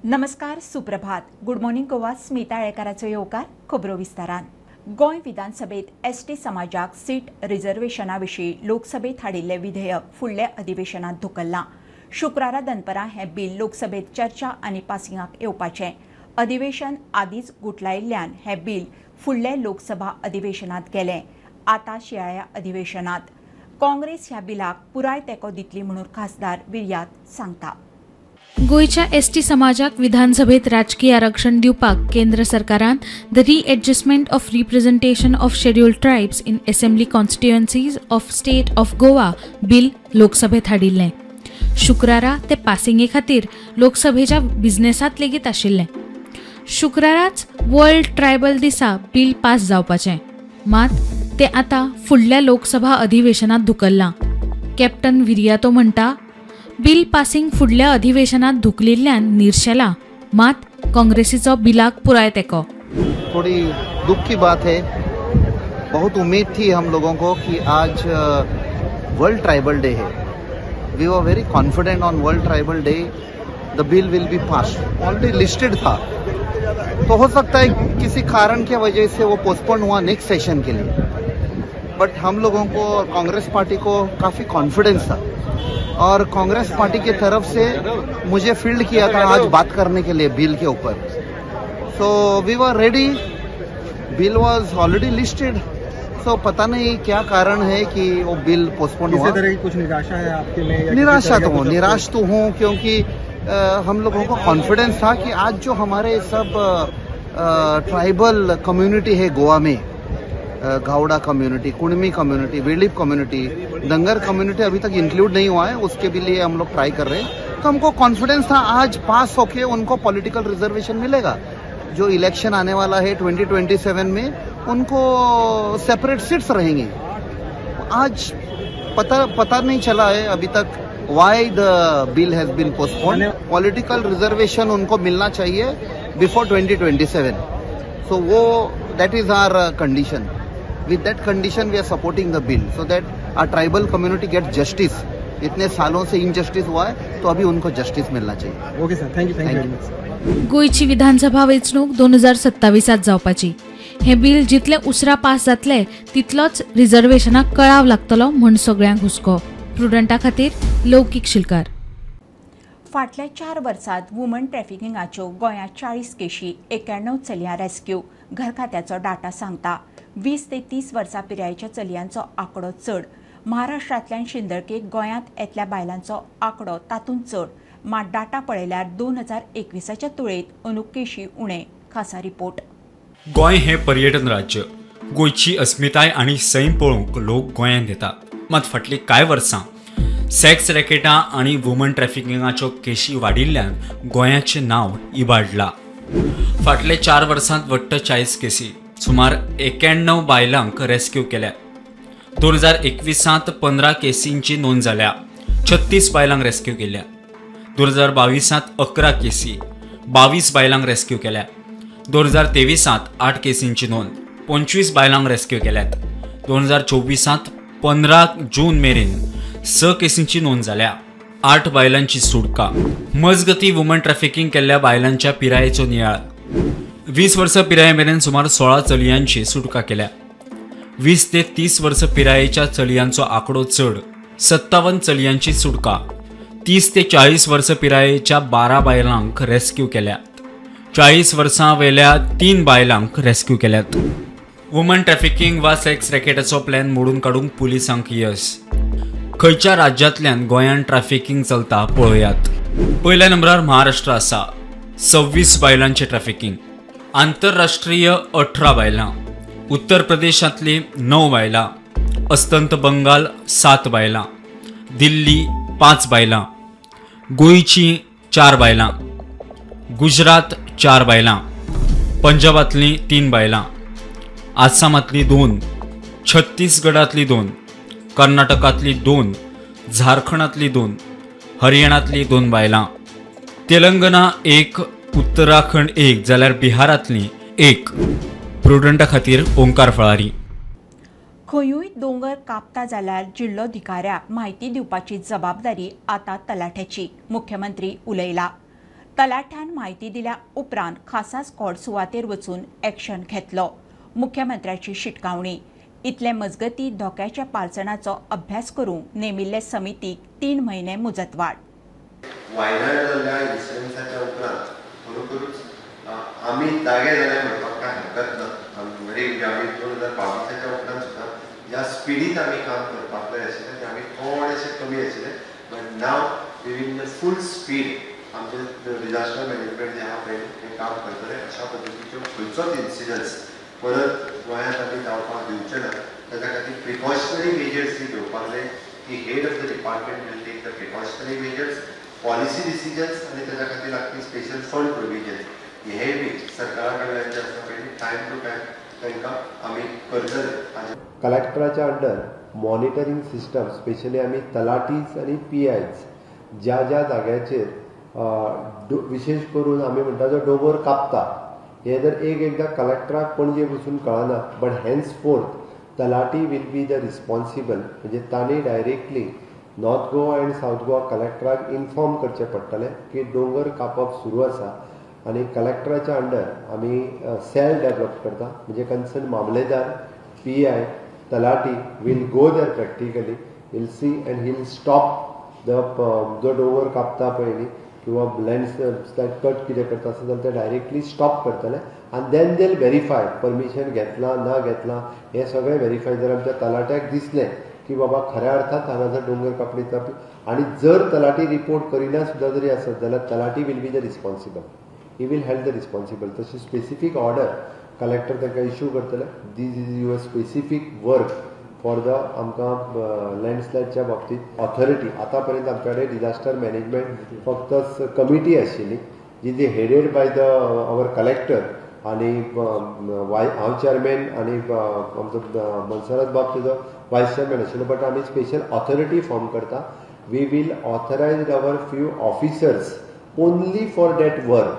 नमस्कार, सुप्रभात. Good morning Goa. Smita येळकाराचो येवकार. खबरो विस्तारान. गोंय विधानसभेत एसटी समाजाक सीट रिझर्वेशना विशीं लोकसभेत हाडिल्लें विधेयक फुडल्या अधिवेशनात धुकल्लां. शुक्रारा दनपरां हें बिल लोकसभेत चर्चा आनी पासिंगाक येवपाचें. अधिवेशन आदींच गुटलायिल्ल्यान हें बिल फुडल्या लोकसभा अधिवेशनात गेलें. आतां शियाळ्या अधिवेशनात काँग्रेस ह्या बिलाक पुराय तेंको दितली म्हणून खासदार विर्यात सांगता. गोयच्या एसटी समाजाक विधानसभेत राजकीय आरक्षण दिवपाक केंद्र सरकारान the readjustment of representation of scheduled tribes in assembly constituencies of state of Goa bill लोकसभेत हाडिल्लें. शुक्रारा ते पासिंगे खातीर लोकसभेच्या बिझनेसात लेगीत आशिल्लें. शुक्राराच वर्ल्ड ट्रायबल दिसा बिल पास जावपाचें, मात ते आतां फुडल्या लोकसभा अधिवेशनात धुकल्लां. कॅप्टन विर्यातो म्हणटा, बिल पासिंग फुडल्या अधिवेशनात धुकलिल्ल्यान निरशेला, मात काँग्रेसीचो बिलाक पुराय तेको. थोड़ी दुख की बात है. बहुत उम्मीद थी हम लोगों को कि आज वर्ल्ड ट्राइबल डे है. We were very confident on world tribal day the bill will be pass. Already listed था, तो हो सकता है किसी कारण की वजह से वो पोस्टपोन हुआ नेक्स्ट सेशन के लिए. बट हम लोगों को और कांग्रेस पार्टी को काफ़ी कॉन्फिडेंस था और कांग्रेस पार्टी की तरफ से मुझे फील्ड किया था आज बात करने के लिए बिल के ऊपर. So we were ready. Bill was already listed. So पता नहीं क्या कारण है कि वो बिल पोस्टपोन हुआ. किसी तरह की कुछ निराशा है आपके में? निराश तो हूँ क्योंकि हम लोगों को कॉन्फिडेंस था कि आज जो हमारे सब ट्राइबल कम्युनिटी है गोवा में, Gowda community, कुणमी community, वेलिप community, दंगर community अभी तक इंक्लूड नहीं हुआ है, उसके भी लिए हम लोग ट्राई कर रहे हैं. तो हमको कॉन्फिडेंस था आज पास होके उनको पॉलिटिकल रिजर्वेशन मिलेगा. जो इलेक्शन आने वाला है 2027 में, उनको सेपरेट सीट्स रहेंगी. आज पता नहीं चला है अभी तक why the bill has been postpone. Political reservation उनको मिलना चाहिए बिफोर 2027. सो वो that is our condition. With that condition we are supporting the bill so that our tribal community gets justice. इतने सालों से इनजस्टिस हुआ है, तो अभी उनको जस्टिस मिलना चाहिए. Okay sir, thank you very much. गोयची विधानसभा वेंचणूक 2027 जावपाची. हे बिल जितले उसरा पास जातले तितलोच रिझर्वेशनाक कळाव लागतलो म्हण सगळ्यांक हुस्को. प्रुडंटा खातीर लौकीक शिलकार. फाटल्या 4 वर्सांत वुमन ट्रॅफिकिंगाच्यो गोंयांत 40 केशी, 91 चलयां रेस्क्यू घर खात्याचो डाटा सांगता. 20 ते 30 वर्सां पिरायेच्या चलयांचो आंकडो चड. महाराष्ट्रांतल्यान शिंदळकेक गोंयांत येतल्या बायलांचो आंकडो तातूंत चड. मात डाटा पळयल्यार 2021च्या तुळेंत अंदूक केशी उणे. खासा रिपोर्ट. गोंय हें पर्यटन राज्य. गोंयची अस्मिताय आनी सैम पळोवंक लोक गोंयांत येतात. मात फाटलीं कांय वर्सां सेक्स रॅकेटां आनी वुमन ट्रॅफिकिंगाच्यो केशी वाडिल्ल्यान गोंयाचें नांव इबाडलां. फाटले 4 वर्सांत वट्ट 40 केसी, सुमार 91 बायलांक रेस्क्यू केल्या. 2021 15 केसींची नोंद जाल्या. 36 बायलांक रेस्क्यू केल्या. 2022 11 केसी, 22 बायलांक रेस्क्यू केल्या. 2023 8 केसींची नोंद, 25 बायलांक रेस्क्यू केल्यात. 2024 15 जून मेरेन 6 केसींची नोंद जाल्या. 8 बायलांची सुटका. मजगती वुमन ट्रॅफिकिंग केल्ल्या बायलांच्या पिरायेचो नियाळ. 20 वर्सां पिराये मेरेन सुमार 16 चलयांची सुटका केल्या. 20 ते 30 वर्सां पिरायेच्या चलयांचो आंकडो चड, 57 चलयांची सुटका. 30 ते 40 वर्सां पिरायेच्या 12 बायलांक रेस्क्यू केल्यात. 40 वर्सां वेल्या 3 बायलांक रेस्क्यू केल्यात. वुमन ट्रॅफिकिंग वा सेक्स रॅकेटाचो प्लॅन मोडून काडूंक पुलिसांक यश. खंयच्या राज्यांतल्यान गोंयांत ट्रॅफिकिंग चलता पळयात. पयल्या नंबरार महाराष्ट्र आसा. 26 बायलांचे ट्रॅफिकिंग. आंतरराष्ट्रीय 18 बायलां. उत्तर प्रदेशांतली 9 बायलां. अस्तंत बंगाल 7 बायलां. दिल्ली 5 बायलां. गोंयची 4 बायलां. गुजरात 4 बायलां. पंजाबांतली 3 बायलां. आसामांतली 2. छत्तीसगडांतली 2. कर्नाटकांतली 2. झारखंडांतली 2. हरियाणांतली 2 बायलां. तेलंगणा 1. उत्तराखंड 1 जाल्यार बिहारांतली 1. प्रुडंटा खातीर ओंकार फळारी. खंयूय दोंगर कापता जाल्यार जिल्लोधिकाऱ्याक म्हायती दिवपाची जबाबदारी आतां तलाठ्याची. मुख्यमंत्री उलयला. तलाठ्यान म्हायती दिल्या उपरांत खासा स्क्वॉड सुवातेर वचून ॲक्शन घेतलो. मुख्यमंत्र्याची शिटकावणी. इतले मजगती धोक्याच्या पालसणाचो अभ्यास करूंक नेमिल्ले समितीक 3 म्हयने मुजतवाड. वायनाड जाल्ल्या इन्सिडंटाच्या उपरांत खरोखरूच आमी जागे जाले म्हणपाक कांय हरकत ना. आमी 2022च्या उपरांत सुद्दां ज्या स्पिडीन आमी काम करपाक जाय आशिल्लें तें आमी थोडेशें कमी आशिल्लें. But now we will the full speed आमचें डिजास्टर मॅनेजमेंट जें आहा पळय तें काम करतलें. अशा पद्दतीच्यो खंयचोच इन्सिडंट्स परत गोंयांत आमी जावपाक दिवचे ना. ताच्या खातीर प्रिकॉशनरी मेजर्स ही घेवपाक जाय की head of the department will take the precautionary measures, policy decisions आनी ताच्या खातीर लागपी स्पेशल फंड प्रोविजन हे बी सरकारा कडल्यान जे आसा पळय टायम टू टायम तांकां आमी करतले. कलेक्टराच्या अंडर मॉनिटरींग सिस्टम स्पेशली आमी तलाटीज आनी PIs ज्या ज्या जाग्याचेर विशेष करून आमी म्हणटा जो दोंगर कापता हे जर एकदां कलेक्टराक पणजे वचून कळना but henceforth talathi will be the responsible म्हणजे तांणी डायरेक्टली नॉर्थ गोवा आनी सावथ गोवा कलेक्टराक इन्फॉर्म करचें पडटलें की दोंगर कापप सुरू आसा. आनी कलेक्टराच्या अंडर आमी सेल डेवलप करता म्हणजे कन्सर्न मामलेदार PI तलाटी will go there practically will see and he'll stop the जो दोंगर कापता पळय किंवा लँडस्लायड कट कितें करता आसता जाल्यार ते डायरेक्टली स्टॉप करतले आनी देन देल व्हेरीफाय परमिशन घेतलां ना घेतलां हें सगळें व्हेरीफाय जर आमच्या तलाट्याक दिसलें की बाबा खऱ्या अर्थात हांगा जर दोंगर कापणी जाता आनी जर तलाटी रिपोर्ट करिना सुद्दां जरी आसत जाल्यार तलाटी will be the responsible. He will held the responsible. तशी स्पेसिफीक ऑर्डर कलेक्टर ताका इश्यू करतले. This is your specific work for the आमकां लँडस्लायडच्या बाबतींत ऑथॉरिटी. आतां पर्यंत आमच्या कडेन डिजास्टर मॅनेजमेंट फक्त कमिटी आशिल्ली जी headed by the our collector आनी हांव चेअरमॅन आनी आमचो मनसराज बाब तेजो वायस चेअरमॅन आशिल्लो. बट आमी स्पेशल ऑथॉरिटी फॉर्म करता. We will authorise our few officers only for that work.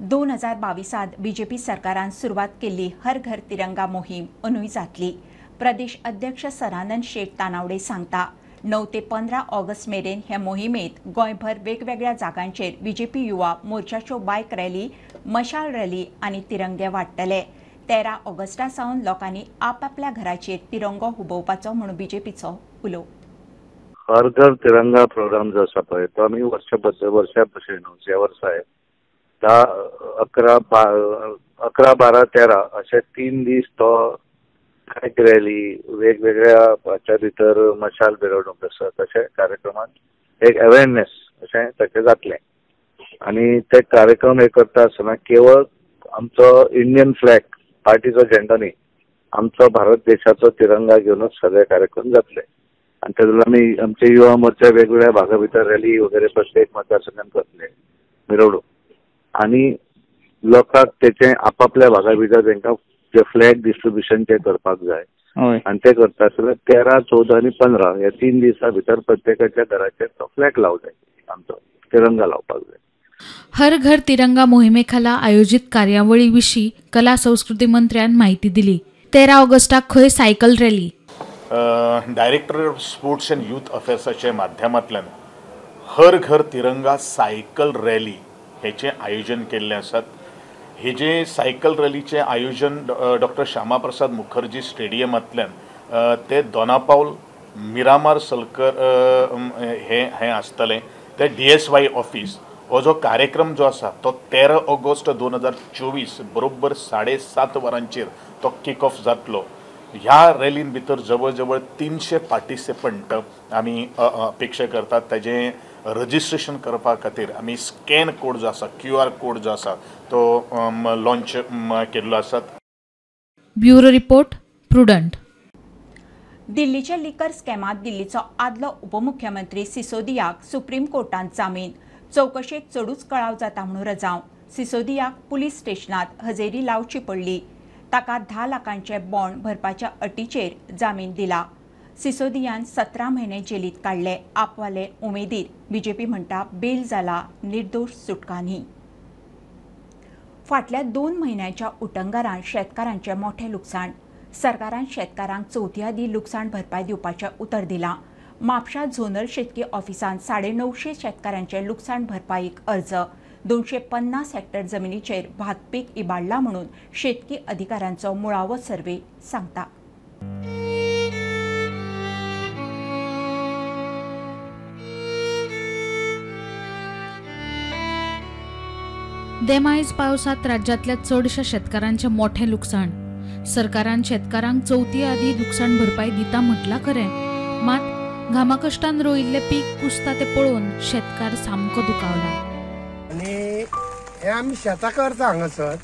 2022 BJP सरकारान सुरवात केल्ली हर घर तिरंगा मोहीम अनुय जातली. प्रदेश अध्यक्ष सरानंद शेख तानावडे सांगता. 9 ते 15 ऑगस्ट मेरेन हे मोहिमेत गोंयभर वेगवेगळ्या जागांचेर BJP युवा मोर्चाच्यो बायक रॅली, मशाल रॅली आनी तिरंगे वाडटले. 13 ऑगस्टा सावन लोकांनी आपापल्या घराचेर तिरंगो हुबोवपाचो म्हणून BJPचो उलो. हर घर तिरंगा प्रोग्राम जो आसा पळय तो आमी वर्षा भशेन ह्या वर्सा 11, 12, 13 अशे 3 दीस तो बायक रॅली वेगवेगळ्या हाच्या भितर मशाल मिरवणूक आसा तशे कार्यक्रमात एक अवेरनेस अशें ताचें जातलें. आनी ते कार्यक्रम हे करता आसतना केवळ आमचो इंडियन फ्लॅग पार्टीचो झेंडो न्ही आमचो भारत देशाचो तिरंगा घेवनूच सगळे कार्यक्रम जातले. आनी तेजो आमी आमचे युवा मोर्चा वेगवेगळ्या भागा भितर रॅली वगैरे प्रत्येक मतदारसंघात करतले मिरवणूक आनी लोकांक तेचे आपापल्या भागा भितर तांकां जे फ्लॅग डिस्ट्रिब्युशन ते करपाक जाय आनी ते करता आसतना 13, 14 आनी 15 ह्या 3 दिसां भितर प्रत्येकाच्या घराचेर तो फ्लॅग लावंक जाय आमचो तिरंगा लावपाक जाय. हर घर तिरंगा मोहिमेखाला आयोजित कार्यावळीविषयी कला संस्कृती मंत्र्यान माहिती दिली. 13 ऑगस्टाक खंय cycle rally. Director of sports and youth अफेर्साच्या माध्यमांतल्यान हर घर तिरंगा सायकल रॅली हेचे आयोजन केल्ले आसात. हेजे सायकल रॅलीचे आयोजन डॉक्टर श्यामाप्रसाद मुखर्जी स्टेडियमांतल्यान ते दोनापावल मिरामार सलकर हे आसतले ते DSY ऑफिस. हो जो कार्यक्रम जो आसा तो 13 ऑगस्ट 2024 बरोबर 7:30 वरांचेर तो किक ऑफ जातलो. ह्या रॅलीन भितर जवळ जवळ 300 पार्टिसिपंट आमी अपेक्षा करतात. तेजें रजिस्ट्रेशन करपा खातीर आमी स्कॅन कोड जो आसा QR कोड जो आसा तो लॉन्च केल्लो आसा. Bureau report prudent. दिल्लीच्या लिकर स्कॅमात दिल्लीचो आदलो उपमुख्यमंत्री सिसोदियाक सुप्रीम कोर्टान जामीन. चौकशेक चडूच कळाव जाता म्हणून रजाव. सिसोदियाक पुलीस स्टेशनात हजेरी लावची पडली. ताका 10 लाखांचे बॉन्ड भरपाच्या अटीचेर जामीन दिला. सिसोदियान 17 म्हयने जेलीत काडले. आपवाले उमेदीर BJP म्हणटा बेल जाला, निर्दोष सुटका न्ही. फाटल्या 2 म्हयन्यांच्या उटंगारान शेतकारांचे मोठे लुकसाण. सरकारान शेतकारांक चवथी आदी लुकसाण भरपाय दिवपाचें उतर दिलां. म्हापशा झोनल शेतकी ऑफिसान 950 शेतकारांचे लुकसाण भरपाईक अर्ज 250 हेक्टर जमिनीचेर भात पीक इबाडला म्हणून शेतकी अधिकाऱ्यांचो मुळावो सर्वे सांगता. देमायज पावसात राज्यातल्या चडशा शेतकारांचे मोठे लुकसाण. सरकारान शेतकारांक चवथी आदी लुकसाण भरपाई दिता म्हटला खरें, मात घामा कश्टान रोयिल्ले पीक कुसता ते पळोवन शेतकार सामको दुखावला. आणि हे आमी शेतां करता हांगासर,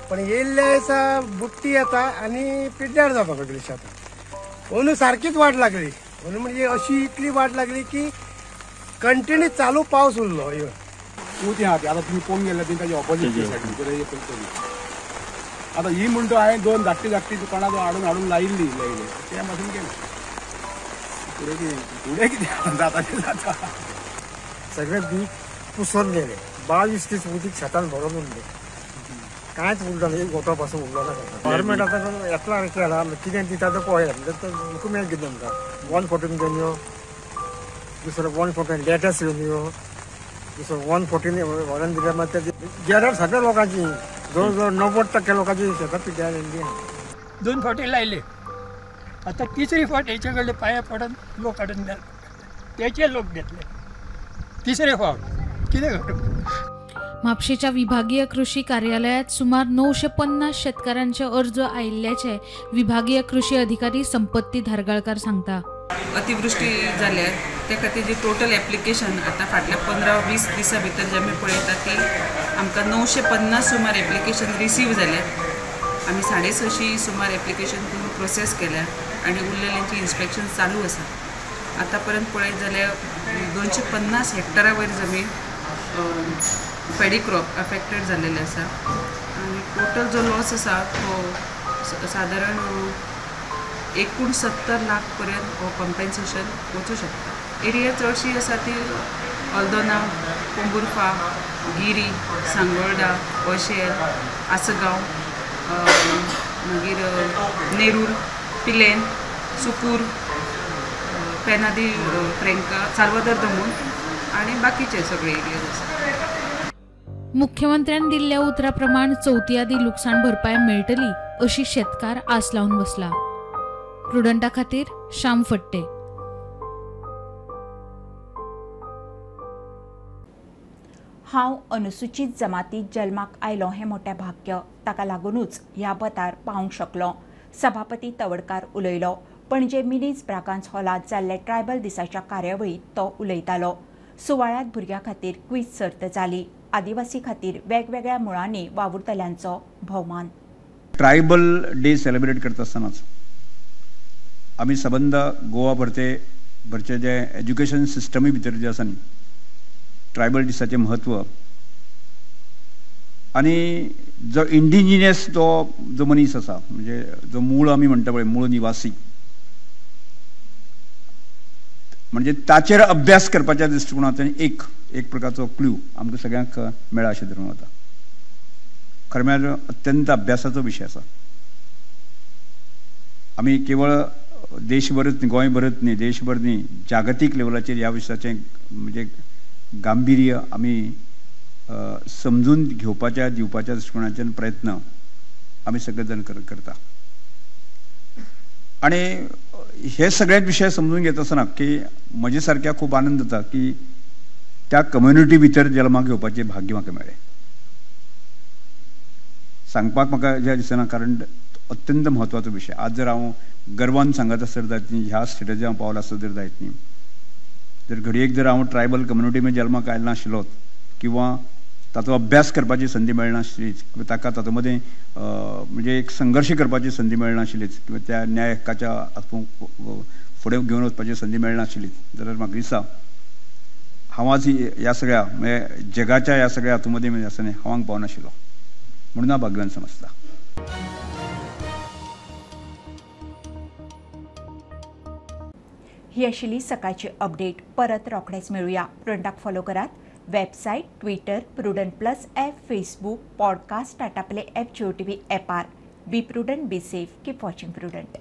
पण येयल्ल्या दिसा बुट्टी येता आनी पिड्ड्यार जावपाक लागली शेतां. अंदू सारकीच वाट लागली. अंदू म्हणजे अशी इतली वाट लागली की कंटिन्यू चालू पावस उरलो. उती आहा ती आतां तुमी पळोवंक गेल्यार ती ताच्या ऑपोजीट सायडीन आतां ही म्हणटा हांवें 2 धाकटी कोणाक हाडून लायिल्ली ते मातून केलें. फुडें कितें जाता तें जाता. सगळे बी पुसून गेले. 22-30 उदीक शेतान भरून उरले. कांयच उरलो ना, एक गोटो पासून उरलो ना. गव्हर्मेंट आतां येतला केला कितें दिता तें पळया. म्हणजे मेळ कितें म्हणटा 114 घेवन यो, दुसरो 114 लेटस्ट घेवन यो, दुसरो 114 व्हरून दिल्या मागीर गेल्यार सगळ्या लोकांची जवळ जवळ 90% लोकांची शेतां पिड्ड्यार येयल्ली. 2 फावटी लायले. आता 3री फावट हेचे कडले पांया पडून लोक हाडून तेचे लोक घेतले. 3रे फावट कितें करप. म्हापशेच्या विभागीय कृषी कार्यालयात सुमार 950 शेतकऱ्यांचे अर्ज आयिल्ल्याचे विभागीय कृषी अधिकारी संपत्ती धारगाळकर सांगता. अतिवृष्टी जाल्यार त्या खातीर जी टोटल एप्लिकेशन आतां फाटल्या 15-20 दिसां भितर जे आमी पळयता ती आमकां 950 सुमार एप्लिकेशन रिसीव जाल्यात. आमी 650 सुमार एप्लिकेशन करून प्रोसेस केल्या आनी उरलेल्यांची इन्स्पेक्शन चालू आसा. आतां पर्यंत पळयत जाल्यार 250 हेक्टरा वयर जमीन पॅडी क्रॉप अफेक्टेड जाल्लेले आसा आनी टोटल जो लॉस आसा तो सादारण 69 लाख पर्यंत हो कॉम्पेन्सेशन वचूं शकता. एरिया चडशी आसा ती हल्दोना, पोंबुर्फा, गिरी, सांगोळडा, ओशेल, आसगांव, मागीर नेरूर, पिलेन, सुकूर, पेनादी, फ्रेंका, साल्वादोर दमून आनी बाकीचे सगळे एरियाज आसा. मुख्यमंत्र्यांनी दिल्ल्या उतरा प्रमाण चवथी आदी लुकसाण भरपाई मेळटली अशी शेतकार आस लावन बसला. प्रुडंटा खातीर श्याम फट्टे. हांव अनुसूचित जमातीत जल्माक आयलो हें मोठें भाग्य. ताका लागूनच ह्या बथार पावंक शकलो. सभापती तवडकार उलयलो. पणजे मिनीज ब्रागांज हॉलात जाल्ले ट्रायबल दिसाच्या कार्यावळीत तो उलयतालो. सुवाळ्यात भुरग्यां खातीर क्विज सर्त जाली. आदिवासी खातीर वेगवेगळ्या मुळांनी वावुरतल्यांचो भोवमान. ट्रायबल डे सेलिब्रेट करता आसतनाच आमी सबंद गोवा भरचे जे एज्युकेशन सिस्टमी भितर जे आसा न्ही ट्रायबल दिसाचें म्हत्व आनी जो इंडिजिनियस जो मनीस आसा म्हणजे जो मूळ आमी म्हणटा पळय मूळ निवासी म्हणजे ताचेर अभ्यास करपाच्या दृश्टिकोनांतल्यान एक प्रकारचो क्ल्यू आमकां सगळ्यांक मेळ्ळा अशें धरून वता. खरें म्हळ्यार अत्यंत अभ्यासाचो विशय आसा. आमी केवळ देशभरच न्ही गोंयभरच न्ही देशभर न्ही जागतीक लेवलाचेर ह्या विशयाचें म्हणजे गांभीर्य आमी समजून घेवपाच्या दिवपाच्या दृश्टिकोनाच्यान प्रयत्न आमी सगळे जाण करता. आनी हे सगळे विशय समजून घेता आसतना की म्हजे सारक्या खूब आनंद जाता की त्या कम्युनिटी भितर जल्माक येवपाचें भाग्य म्हाका मेळ्ळें. सांगपाक म्हाका ज्या दिसना कारण अत्यंत म्हत्वाचो विशय. आज जर हांव गर्वान सांगत आसत जायत न्ही ह्या स्टेटाचेर हांव पावला आसत जर जायत न्ही जर घडयेक जर हांव ट्रायबल कम्युनिटी मध्ये जल्माक आयलो नाशिल्लो किंवा ताचो अभ्यास करपाची संदी मेळनाशिल्लीच किंवा ताका तातूंत मध्ये म्हणजे एक संघर्श करपाची संदी मेळनाशिल्लीच किंवा त्या न्याय हक्काच्या फुडें घेवन वचपाची संदी मेळनाशिल्ली जाल्यार म्हाका दिसता हांव आज ह्या सगळ्या म्हणजे जगाच्या ह्या सगळ्या हातूंत मध्ये आसतना हांवांक पावनाशिल्लो म्हणून हांव भाग्यवान समजता. ही आशिल्ली सकाळची अपडेट. परत रोखडेच मेळुया. प्रुडंटाक फॉलो करात. Website, Twitter, Prudent Plus app, Facebook, podcast, Tata Play app, Jio TV ॲपार. Be prudent, be safe, keep watching Prudent.